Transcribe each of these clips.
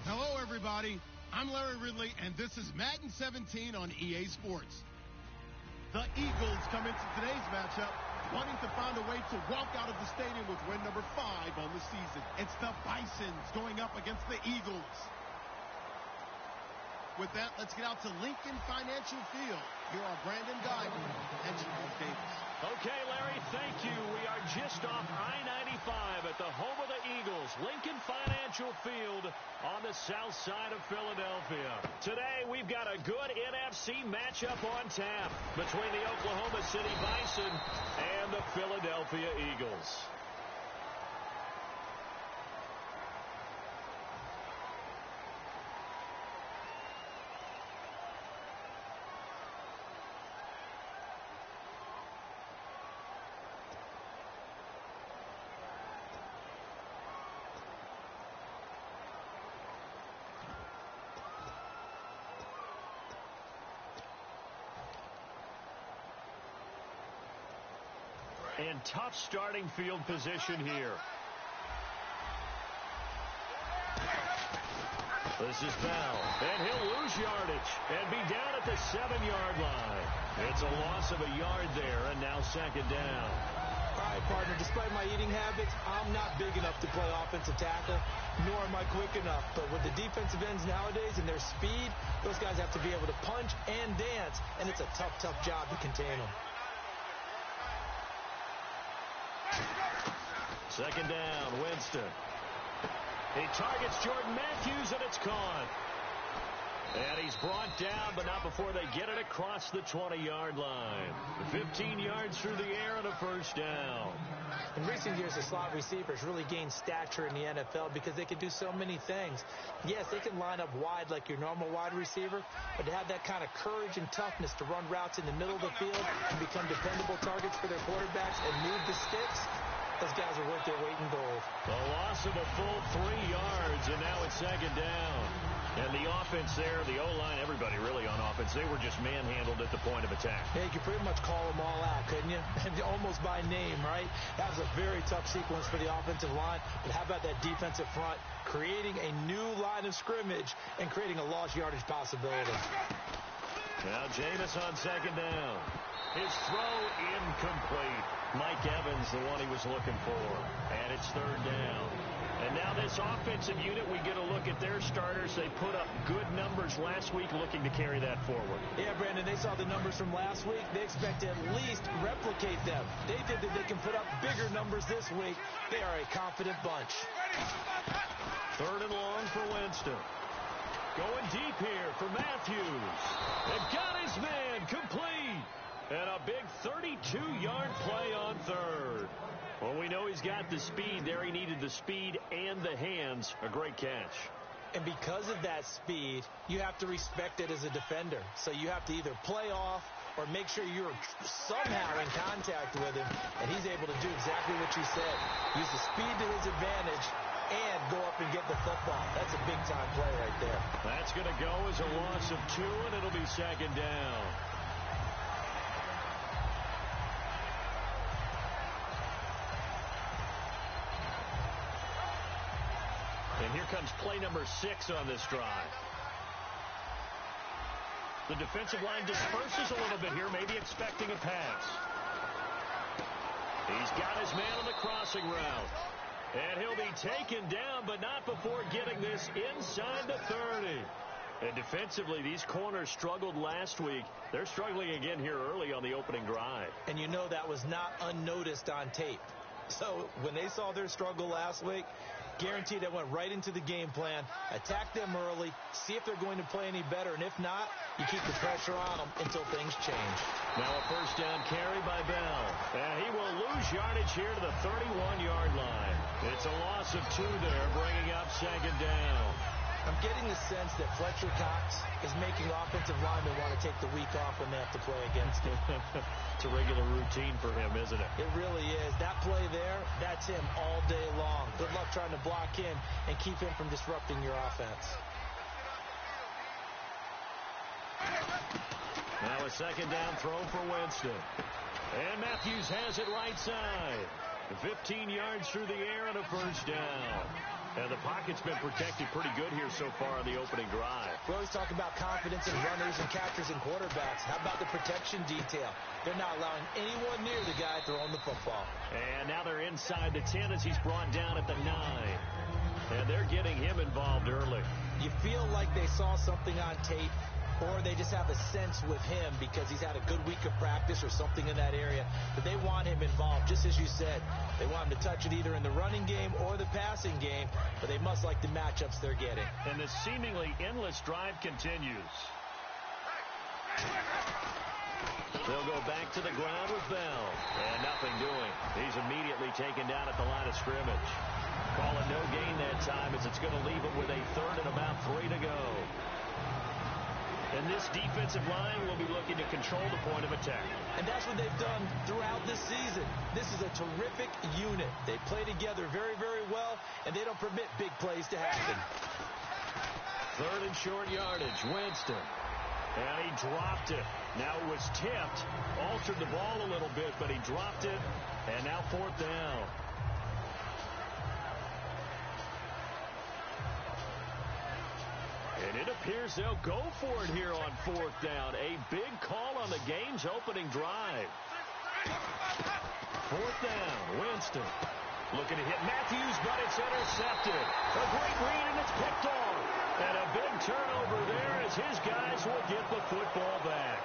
Hello, everybody. I'm Larry Ridley, and this is Madden 17 on EA Sports. The Eagles come into today's matchup wanting to find a way to walk out of the stadium with win number 5 on the season. It's the Bisons going up against the Eagles. With that, let's get out to Lincoln Financial Field. Here are Brandon Guyton and Charles Davis. Okay, Larry, thank you. We are just off I-95 at the home of the Eagles, Lincoln Financial Field on the south side of Philadelphia. Today, we've got a good NFC matchup on tap between the Oklahoma City Bison and the Philadelphia Eagles. In tough starting field position here. This is Bell, and he'll lose yardage and be down at the 7-yard line. It's a loss of a yard there, and now second down. All right, partner, despite my eating habits, I'm not big enough to play offensive tackle, nor am I quick enough. But with the defensive ends nowadays and their speed, those guys have to be able to punch and dance, and it's a tough, tough job to contain them. Second down, Winston. He targets Jordan Matthews, and it's caught. And he's brought down, but not before they get it across the 20-yard line. 15 yards through the air and a first down. In recent years, the slot receivers really gained stature in the NFL because they can do so many things. Yes, they can line up wide like your normal wide receiver, but to have that kind of courage and toughness to run routes in the middle of the field and become dependable targets for their quarterbacks and move the sticks, those guys are worth their weight in gold. A loss of a full 3 yards, and now it's second down. And the offense there, the O-line, everybody really on offense, they were just manhandled at the point of attack. Yeah, you could pretty much call them all out, couldn't you? Almost by name, right? That was a very tough sequence for the offensive line. But how about that defensive front creating a new line of scrimmage and creating a lost yardage possibility? Now Jameis on second down. His throw incomplete. Mike Evans, the one he was looking for. And it's third down. And now this offensive unit, we get a look at their starters. They put up good numbers last week, looking to carry that forward. Yeah, Brandon, they saw the numbers from last week. They expect to at least replicate them. They think that they can put up bigger numbers this week. They are a confident bunch. Third and long for Winston. Going deep here for Matthews. And got his man complete. And a big 32-yard play on third. Well, we know he's got the speed there. He needed the speed and the hands. A great catch. And because of that speed, you have to respect it as a defender. So you have to either play off or make sure you're somehow in contact with him. And he's able to do exactly what you said. Use the speed to his advantage and go up and get the football. That's a big-time play right there. That's going to go as a loss of 2, and it'll be second down. And here comes play number 6 on this drive. The defensive line disperses a little bit here, maybe expecting a pass. He's got his man on the crossing route. And he'll be taken down, but not before getting this inside the 30. And defensively, these corners struggled last week. They're struggling again here early on the opening drive. And you know that was not unnoticed on tape. So when they saw their struggle last week, guaranteed they went right into the game plan, attack them early, see if they're going to play any better, and if not, you keep the pressure on them until things change. Now a first down carry by Bell, and he will lose yardage here to the 31-yard line. It's a loss of 2 there, bringing up second down. I'm getting the sense that Fletcher Cox is making offensive linemen want to take the week off when they have to play against him. It's a regular routine for him, isn't it? It really is. That play there, that's him all day long. Good luck trying to block him and keep him from disrupting your offense. Now a second down throw for Winston. And Matthews has it right side. 15 yards through the air and a first down. And the pocket's been protected pretty good here so far on the opening drive. We always talk about confidence in runners and catchers and quarterbacks. How about the protection detail? They're not allowing anyone near the guy throwing the football. And now they're inside the 10 as he's brought down at the 9. And they're getting him involved early. You feel like they saw something on tape, or they just have a sense with him because he's had a good week of practice or something in that area, but they want him involved, just as you said. They want him to touch it either in the running game or the passing game, but they must like the matchups they're getting. And the seemingly endless drive continues. They'll go back to the ground with Bell, and nothing doing. He's immediately taken down at the line of scrimmage. Call it no gain that time as it's going to leave him with a third and about 3 to go. And this defensive line will be looking to control the point of attack. And that's what they've done throughout this season. This is a terrific unit. They play together very, very well, and they don't permit big plays to happen. Third and short yardage, Winston. And he dropped it. Now it was tipped, altered the ball a little bit, but he dropped it, and now fourth down. And it appears they'll go for it here on fourth down. A big call on the game's opening drive. Fourth down, Winston. Looking to hit Matthews, but it's intercepted. A great read, and it's picked off. And a big turnover there as his guys will get the football back.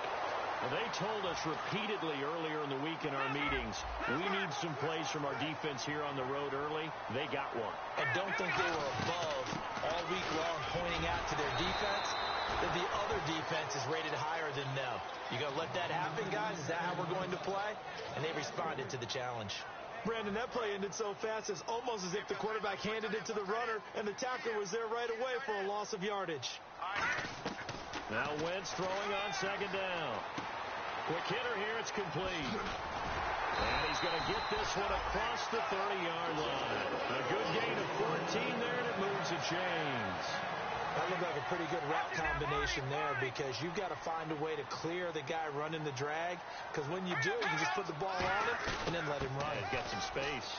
Well, they told us repeatedly earlier in the week in our meetings, we need some plays from our defense here on the road early. They got one. And don't think they were above all week long pointing out to their defense that the other defense is rated higher than them. You going to let that happen, guys? Is that how we're going to play? And they responded to the challenge. Brandon, that play ended so fast, it's almost as if the quarterback handed it to the runner and the tackler was there right away for a loss of yardage. Now Wentz throwing on second down. Quick hitter here, it's complete. And he's going to get this one across the 30-yard line. A good gain of 14 there, and it moves the chains. That looked like a pretty good route combination there because you've got to find a way to clear the guy running the drag, because when you do, you can just put the ball on him and then let him run. He's got some space.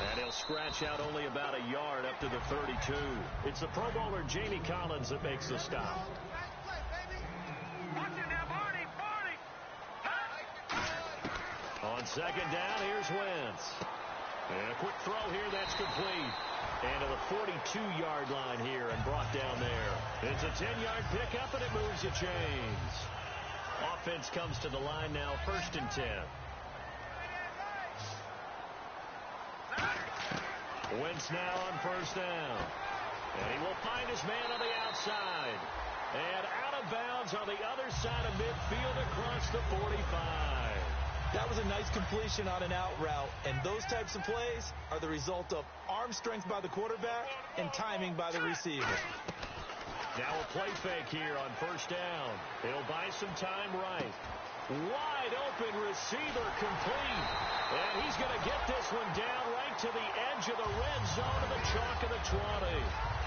And he'll scratch out only about a yard up to the 32. It's the Pro Bowler Jamie Collins that makes the stop. On second down, here's Wentz. And a quick throw here, that's complete. And to the 42-yard line here and brought down there. It's a 10-yard pickup, and it moves the chains. Offense comes to the line now, first and 10. Wentz now on first down. And he will fire. side. And out of bounds on the other side of midfield across the 45. That was a nice completion on an out route, and those types of plays are the result of arm strength by the quarterback and timing by the receiver. Now a play fake here on first down. He'll buy some time right. Wide open receiver complete. And he's going to get this one down right to the edge of the red zone of the chalk of the 20.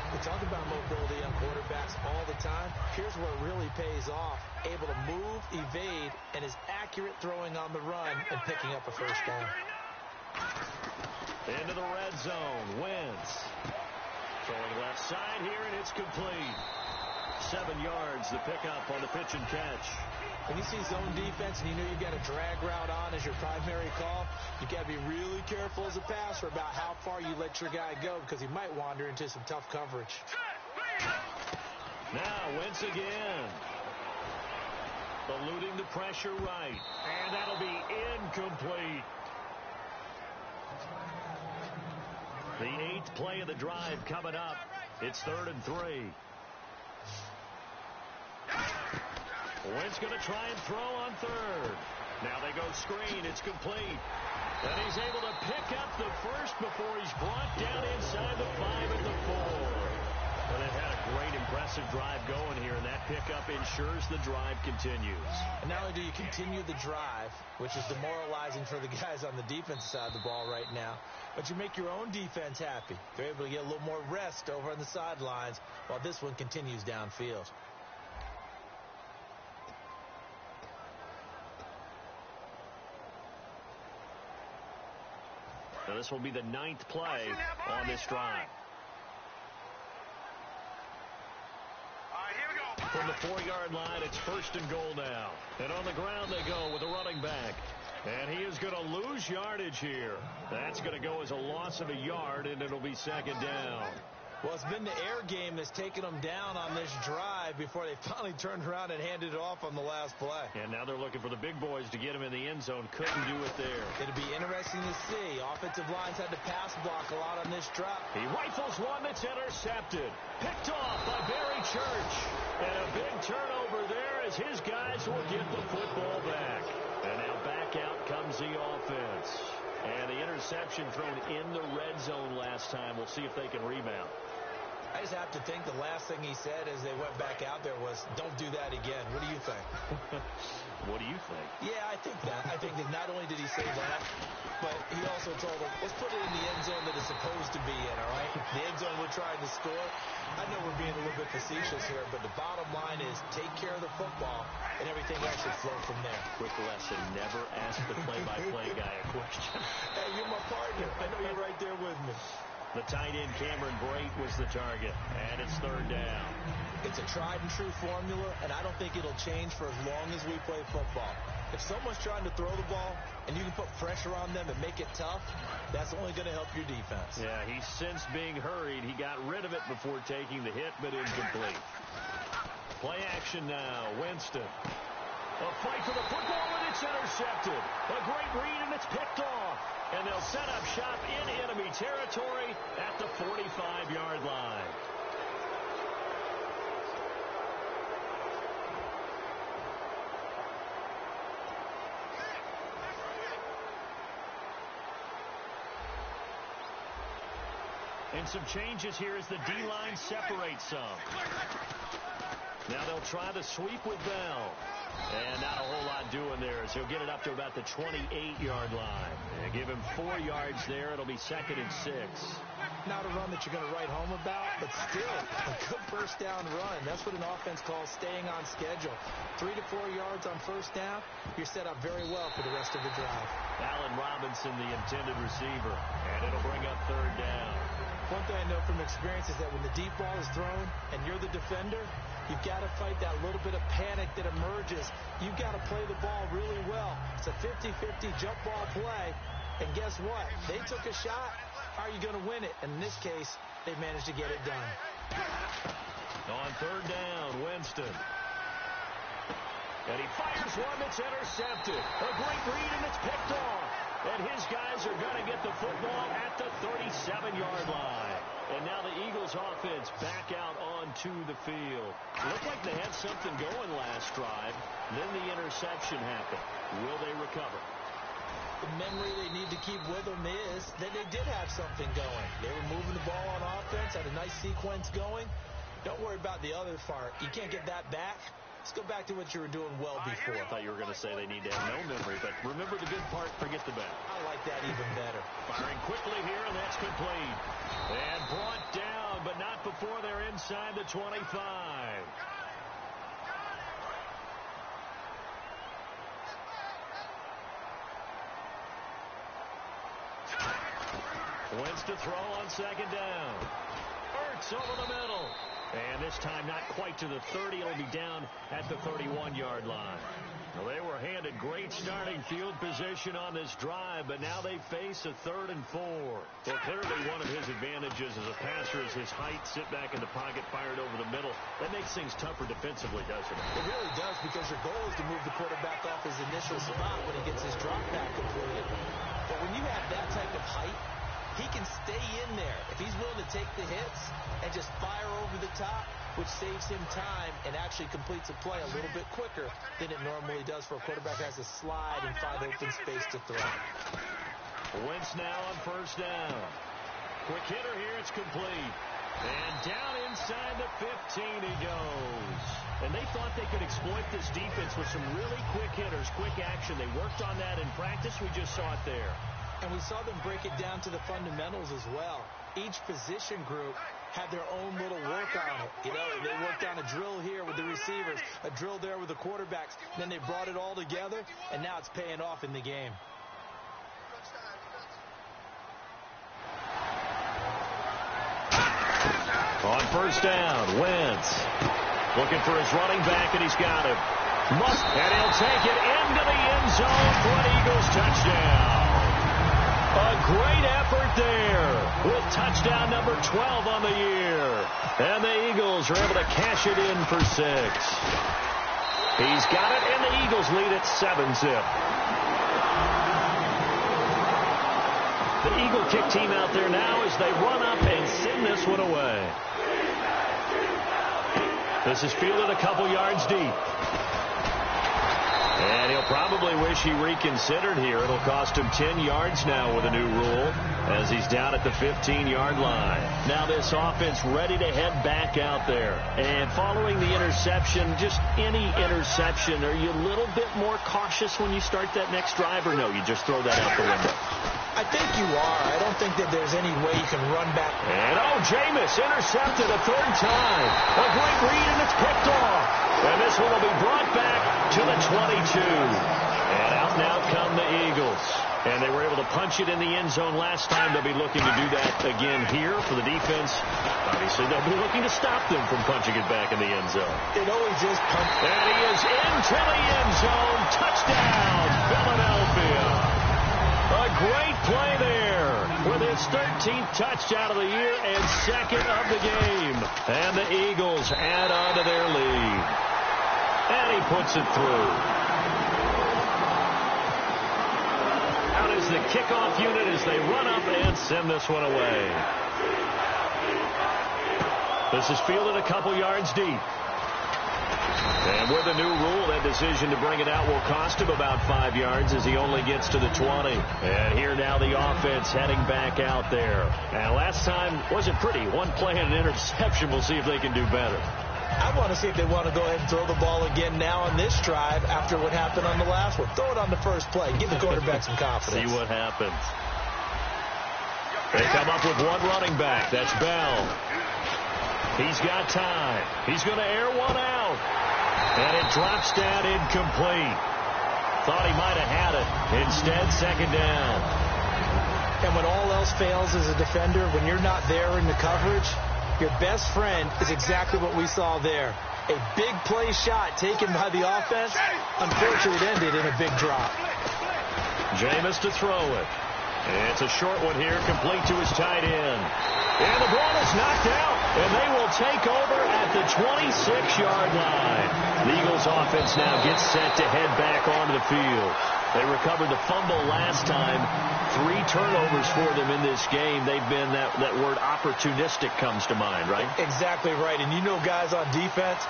We talk about mobility on quarterbacks all the time. Here's where it really pays off. Able to move, evade, and is accurate throwing on the run and picking up a first down. Into the red zone. Wentz. Throwing left side here, and it's complete. 7 yards, the pickup on the pitch and catch. When you see zone defense and you know you've got a drag route on as your primary call, you've got to be really careful as a passer about how far you let your guy go because he might wander into some tough coverage. Now Wentz again. Eluding the pressure right. And that'll be incomplete. The 8th play of the drive coming up. It's 3rd and 3. Wentz going to try and throw on 3rd. Now they go screen. It's complete. And he's able to pick up the first before he's brought down inside the 5 at the 4. Well, they've had a great, impressive drive going here, and that pickup ensures the drive continues. And not only do you continue the drive, which is demoralizing for the guys on the defensive side of the ball right now, but you make your own defense happy. They're able to get a little more rest over on the sidelines while this one continues downfield. Now this will be the 9th play on this drive. From the 4-yard line, it's 1st and goal now. And on the ground they go with a running back. And he is going to lose yardage here. That's going to go as a loss of a yard, and it'll be 2nd down. Well, it's been the air game that's taken them down on this drive before they finally turned around and handed it off on the last play. And now they're looking for the big boys to get him in the end zone. Couldn't do it there. It'll be interesting to see. Offensive lines had to pass block a lot on this drop. He rifles one that's intercepted. Picked off by Barry Church. And a big turnover there as his guys will get the football back. And now back out comes the offense. And the interception thrown in the red zone last time. We'll see if they can rebound. I just have to think the last thing he said as they went back out there was, don't do that again. What do you think? What do you think? Yeah, I think that. I think that not only did he say that, but he also told them, let's put it in the end zone that it's supposed to be in, all right? The end zone we're trying to score. I know we're being a little bit facetious here, but the bottom line is take care of the football, and everything else should flow from there. Quick lesson, never ask the play-by-play guy a question. Hey, you're my partner. I know you're right there with me. The tight end, Cameron Brate, was the target, and it's 3rd down. It's a tried-and-true formula, and I don't think it'll change for as long as we play football. If someone's trying to throw the ball and you can put pressure on them and make it tough, that's only going to help your defense. Yeah, he's since being hurried. He got rid of it before taking the hit, but incomplete. Play action now. Winston. A fight for the football, and it's intercepted. A great read, and it's picked off. And they'll set up shop in enemy territory at the 45-yard line. And some changes here as the D-line separates some. Now they'll try the sweep with Bell. And not a whole lot doing there as he'll get it up to about the 28-yard line. And give him 4 yards there. It'll be 2nd and 6. Not a run that you're going to write home about, but still a good first down run. That's what an offense calls staying on schedule. 3 to 4 yards on first down, you're set up very well for the rest of the drive. Allen Robinson, the intended receiver. And it'll bring up 3rd down. One thing I know from experience is that when the deep ball is thrown and you're the defender, you've got to fight that little bit of panic that emerges. You've got to play the ball really well. It's a 50-50 jump ball play. And guess what? They took a shot. How are you going to win it? And in this case, they managed to get it done. On 3rd down, Winston. And he fires one that's intercepted. A great read, and it's picked off. And his guys are going to get the football at the 37-yard line. And now the Eagles offense back out on to the field. Looked like they had something going last drive. Then the interception happened. Will they recover? The memory they need to keep with them is that they did have something going. They were moving the ball on offense, had a nice sequence going. Don't worry about the other part. You can't get that back. Let's go back to what you were doing well before. I thought you were going to say they need to have no memory, but remember the good part, forget the bad. I like that even better. Firing quickly here, and that's complete. And brought down, but not before they're inside the 25. Wentz to throw on second down. Ertz over the middle. And this time not quite to the 30. It'll be down at the 31-yard line. Well, they were handed great starting field position on this drive, but now they face a 3rd and 4. Well, clearly one of his advantages as a passer is his height, sit back in the pocket, fired over the middle. That makes things tougher defensively, doesn't it? It really does, because your goal is to move the quarterback off his initial spot when he gets his drop back completed. But when you have that type of height, he can stay in there if he's willing to take the hits and just fire over the top, which saves him time and actually completes a play a little bit quicker than it normally does for a quarterback who has to slide and find open space to throw. Wentz now on first down. Quick hitter here, it's complete. And down inside the 15 he goes. And they thought they could exploit this defense with some really quick hitters, quick action. They worked on that in practice. We just saw it there. And we saw them break it down to the fundamentals as well. Each position group had their own little work on it. You know, they worked on a drill here with the receivers, a drill there with the quarterbacks. Then they brought it all together, and now it's paying off in the game. On first down, Wentz looking for his running back, and he's got him. And he'll take it into the end zone for an Eagles touchdown. A great effort there with touchdown number 12 on the year. And the Eagles are able to cash it in for 6. He's got it, and the Eagles lead at 7-zip. The Eagle kick team out there now as they run up and send this one away. This is fielded a couple yards deep. And he'll probably wish he reconsidered here. It'll cost him 10 yards now with a new rule as he's down at the 15-yard line. Now this offense ready to head back out there. And following the interception, just any interception, are you a little bit more cautious when you start that next drive, or no, you just throw that out the window? I think you are. I don't think that there's any way you can run back. And Jameis intercepted a 3rd time. A great read, and it's picked off. And this one will be brought back to the 22. And out now come the Eagles. And they were able to punch it in the end zone last time. They'll be looking to do that again here for the defense. Obviously, they'll be looking to stop them from punching it back in the end zone. It always is punch. And he is into the end zone. Touchdown, Philadelphia. A great play there with his 13th touchdown of the year and 2nd of the game. And the Eagles add on to their lead. And he puts it through. Out is the kickoff unit as they run up and send this one away. This is fielded a couple yards deep. And with the new rule, that decision to bring it out will cost him about 5 yards as he only gets to the 20. And here now the offense heading back out there. And last time wasn't pretty. One play and an interception. We'll see if they can do better. I want to see if they want to go ahead and throw the ball again now on this drive after what happened on the last one. Throw it on the first play. Give the quarterback some confidence. See what happens. They come up with one running back. That's Bell. He's got time. He's going to air one out. And it drops down incomplete. Thought he might have had it. Instead, 2nd down. And when all else fails as a defender, when you're not there in the coverage, your best friend is exactly what we saw there. A big play shot taken by the offense. Unfortunately, it ended in a big drop. Jameis to throw it. It's a short one here, complete to his tight end. And the ball is knocked out, and they will take over at the 26-yard line. The Eagles offense now gets set to head back onto the field. They recovered the fumble last time. 3 turnovers for them in this game. They've been, that word opportunistic comes to mind, right? Exactly right. And you know guys on defense,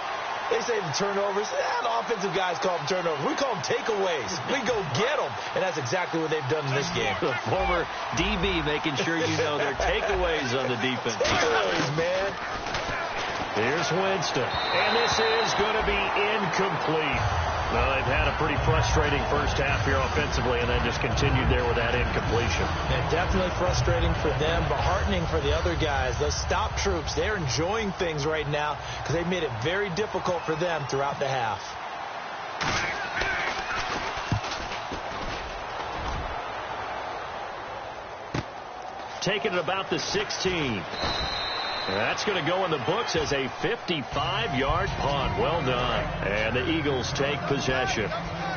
they say the turnovers. The offensive guys call them turnovers. We call them takeaways. We go get them. And that's exactly what they've done in this game. The former DB making sure you know they're takeaways on the defense. Takeaways, man. Here's Winston. And this is going to be incomplete. Well, they've had a pretty frustrating first half here offensively and then just continued there with that incompletion. And definitely frustrating for them, but heartening for the other guys. Those stop troops, they're enjoying things right now because they've made it very difficult for them throughout the half. Taking it about the 16. That's going to go in the books as a 55-yard punt. Well done. And the Eagles take possession.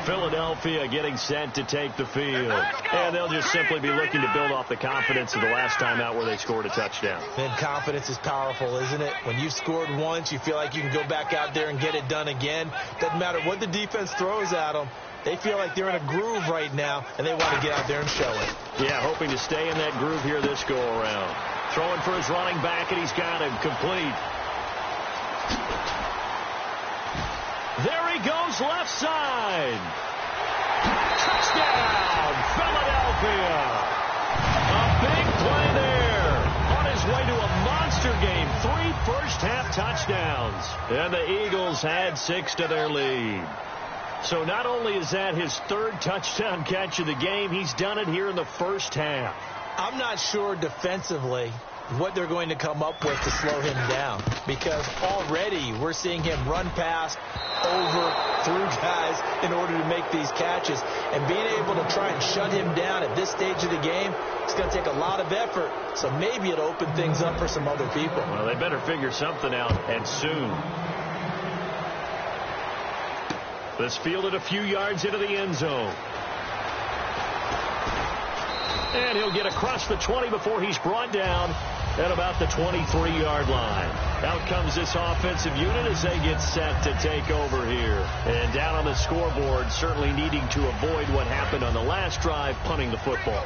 Philadelphia getting set to take the field. And they'll just simply be looking to build off the confidence of the last time out where they scored a touchdown. And confidence is powerful, isn't it? When you've scored once, you feel like you can go back out there and get it done again. Doesn't matter what the defense throws at them. They feel like they're in a groove right now, and they want to get out there and show it. Yeah, hoping to stay in that groove here this go-around. Throwing for his running back, and he's got him complete. There he goes, left side. Touchdown, Philadelphia. A big play there. On his way to a monster game. 3 first-half touchdowns. And the Eagles had 6 to their lead. So not only is that his 3rd touchdown catch of the game, he's done it here in the first half. I'm not sure defensively what they're going to come up with to slow him down, because already we're seeing him run past, over, through guys in order to make these catches. And being able to try and shut him down at this stage of the game, it's going to take a lot of effort. So maybe it'll open things up for some other people. Well, they better figure something out, and soon. This fielded a few yards into the end zone. And he'll get across the 20 before he's brought down at about the 23-yard line. Out comes this offensive unit as they get set to take over here. And down on the scoreboard, certainly needing to avoid what happened on the last drive, punting the football.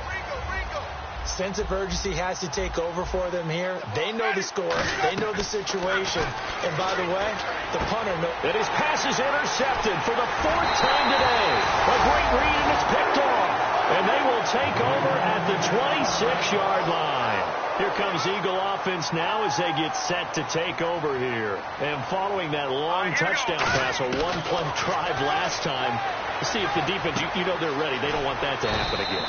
Sense of urgency has to take over for them here. They know the score. They know the situation. And by the way, the punter knows. And his pass is intercepted for the 4th time today. A great read, and it's picked off. And they will take over at the 26-yard line. Here comes Eagle offense now as they get set to take over here. And following that long touchdown pass, a 1-play drive last time, to see if the defense, you know they're ready. They don't want that to happen again.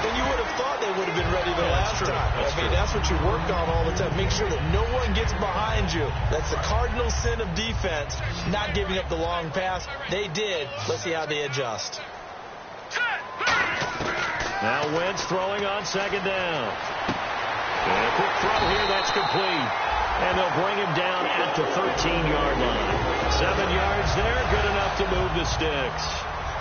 And you would have thought they would have been ready the last time. That's what you work on all the time. Make sure that no one gets behind you. That's the cardinal sin of defense, not giving up the long pass. They did. Let's see how they adjust. Now Wentz throwing on 2nd down. And a quick throw here, that's complete. And they'll bring him down at the 13-yard line. 7 yards there, good enough to move the sticks.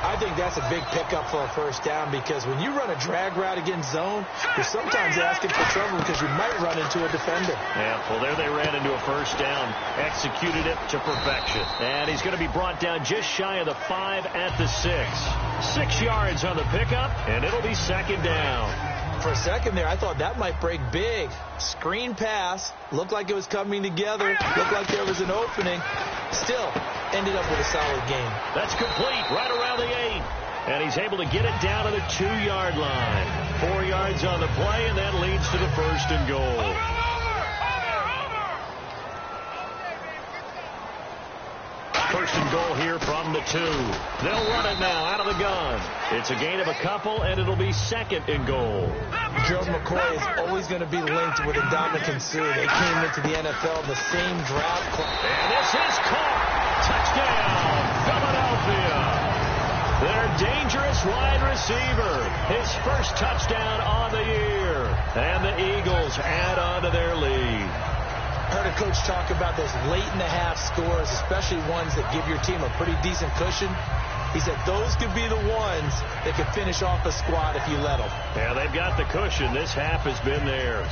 I think that's a big pickup for a first down, because when you run a drag route against zone, you're sometimes asking for trouble because you might run into a defender. Yeah, well, there they ran into a first down. Executed it to perfection. And he's going to be brought down just shy of the 5 at the 6. 6 yards on the pickup, and it'll be 2nd down. For a second there, I thought that might break big. Screen pass. Looked like it was coming together. Looked like there was an opening. Still, ended up with a solid game. That's complete right around the 8. And he's able to get it down to the 2-yard line. 4 yards on the play, and that leads to the 1st and goal. First and goal here from the 2. They'll run it now out of the gun. It's a gain of a couple, and it'll be 2nd and goal. Gerald McCoy is always going to be linked with Ndamukong Suh. They came into the NFL the same draft class. And this is caught. Touchdown, Philadelphia. Their dangerous wide receiver. His first touchdown on the year. And the Eagles add on to their lead. Heard a coach talk about those late-in-the-half scores, especially ones that give your team a pretty decent cushion. He said those could be the ones that could finish off a squad if you let them. Yeah, they've got the cushion. This half has been theirs.